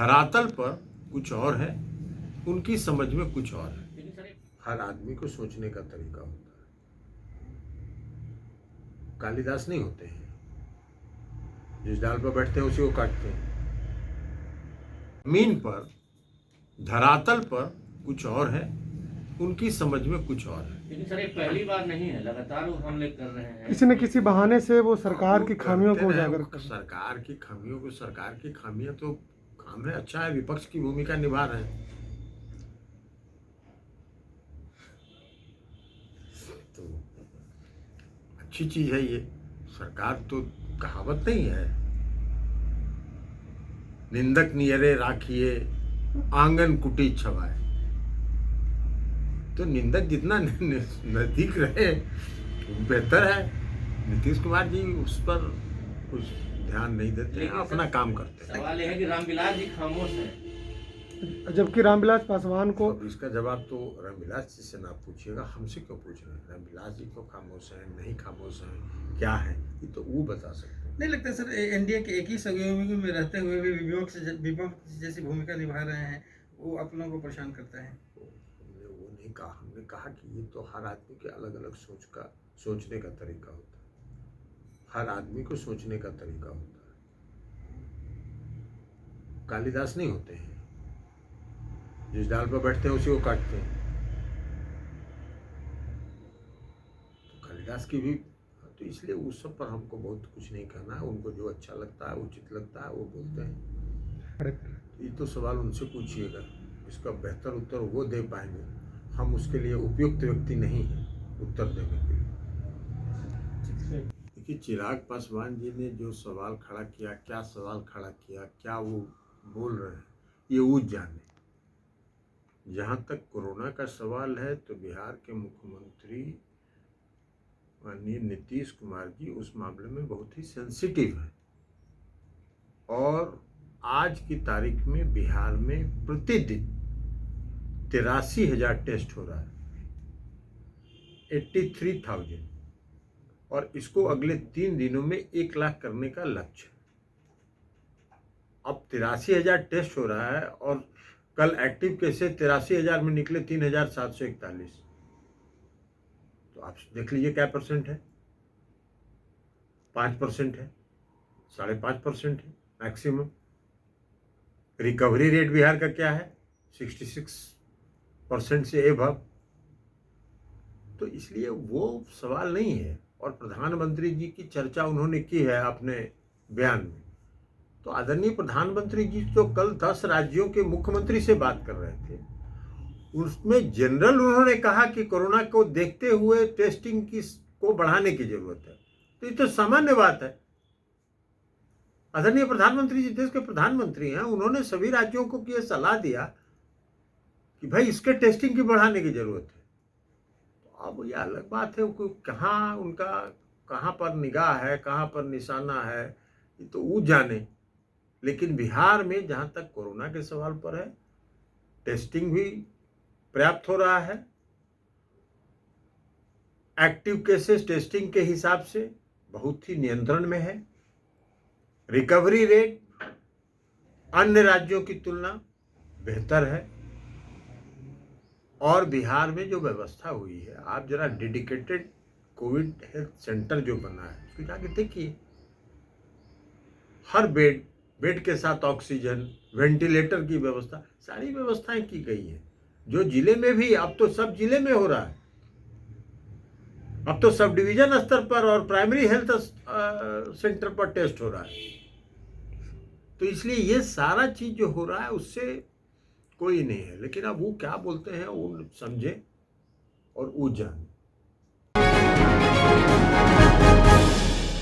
धरातल पर कुछ और है, उनकी समझ में कुछ और है। हर आदमी को सोचने का तरीका होता है। कालिदास नहीं होते हैं, जिस डाल पर बैठते हैं उसी को काटते हैं। जमीन पर, धरातल पर कुछ और है, उनकी समझ में कुछ और है। लेकिन सर ये पहली बार नहीं है, लगातार वो हमले कर रहे हैं। किसी न किसी बहाने से वो सरकार की खामियों को उजागर कर। सरकार की खामियां तो काम है, अच्छा है, विपक्ष की भूमिका निभा रहे हैं। तो अच्छी चीज है ये। सरकार तो कहावत नहीं है, निंदक नियरे राखिए आंगन कुटी छवाए। तो निंदक जितना नजदीक रहे बेहतर है। नीतीश कुमार जी उस पर कुछ ध्यान नहीं देते हैं, अपना काम करते हैं। सवाल यह है कि रामविलास जी खामोश हैं, जबकि रामविलास पासवान को। अब इसका जवाब तो रामविलास जी से ना पूछिएगा, हमसे क्यों पूछ रहे हैं? रामविलास जी तो खामोश हैं, नहीं खामोश हैं, क्या है ये तो वो बता सकते हैं। नहीं लगता सर एनडीए के एक ही सहयोगी में रहते हुए भी विपक्ष जैसी भूमिका निभा रहे हैं, वो आप लोगों को परेशान करता है? हमने वो नहीं कहा, हमने कहा कि ये तो हर आदमी के अलग अलग सोचने का तरीका होता है। हर आदमी को सोचने का तरीका होता है। कालिदास नहीं होते हैं, जिस डाल पर बैठते हैं उसी को काटते हैं। तो कालिदास की भी, तो इसलिए उस सब पर हमको बहुत कुछ नहीं कहना है। उनको जो अच्छा लगता है, उचित लगता है, वो बोलते हैं। ये तो सवाल उनसे पूछिएगा, इसका बेहतर उत्तर वो दे पाएंगे। हम उसके लिए उपयुक्त व्यक्ति नहीं हैं उत्तर देने के लिए। देखिए, चिराग पासवान जी ने जो सवाल खड़ा किया, क्या सवाल खड़ा किया, क्या वो बोल रहे हैं, ये वो जाने। जहाँ तक कोरोना का सवाल है तो बिहार के मुख्यमंत्री माननीय नीतीश कुमार जी उस मामले में बहुत ही सेंसिटिव है। और आज की तारीख में बिहार में प्रतिदिन 83,000 टेस्ट हो रहा है, 83,000, और इसको अगले 3 दिनों में 1 लाख करने का लक्ष्य। अब 83,000 टेस्ट हो रहा है और कल एक्टिव केसेस 83,000 में निकले 3,741। तो आप देख लीजिए क्या परसेंट है, 5% है, 5.5% है मैक्सिमम। रिकवरी रेट बिहार का क्या है, 66% से एबव। तो इसलिए वो सवाल नहीं है। और प्रधानमंत्री जी की चर्चा उन्होंने की है अपने बयान में। तो आदरणीय प्रधानमंत्री जी तो कल 10 राज्यों के मुख्यमंत्री से बात कर रहे थे, उसमें जनरल उन्होंने कहा कि कोरोना को देखते हुए टेस्टिंग को बढ़ाने की जरूरत है। तो ये तो सामान्य बात है। आदरणीय प्रधानमंत्री जी देश के प्रधानमंत्री हैं, उन्होंने सभी राज्यों को यह सलाह दिया कि भाई इसके टेस्टिंग की बढ़ाने की जरूरत है। तो अब यह अलग बात है कि कहाँ पर निगाह है, कहाँ पर निशाना है, ये तो वो जाने। लेकिन बिहार में जहाँ तक कोरोना के सवाल पर है, टेस्टिंग भी पर्याप्त हो रहा है। एक्टिव केसेस टेस्टिंग के हिसाब से बहुत ही नियंत्रण में है। रिकवरी रेट अन्य राज्यों की तुलना बेहतर है। और बिहार में जो व्यवस्था हुई है, आप जरा डेडिकेटेड कोविड हेल्थ सेंटर जो बना है उसको जाके देखिए। हर बेड के साथ ऑक्सीजन, वेंटिलेटर की व्यवस्था, सारी व्यवस्थाएं की गई है। जो जिले में भी, अब तो सब जिले में हो रहा है। अब तो सब डिवीजन स्तर पर और प्राइमरी हेल्थ सेंटर पर टेस्ट हो रहा है। तो इसलिए ये सारा चीज जो हो रहा है उससे कोई नहीं है। लेकिन अब वो क्या बोलते हैं वो समझे और वो जाने।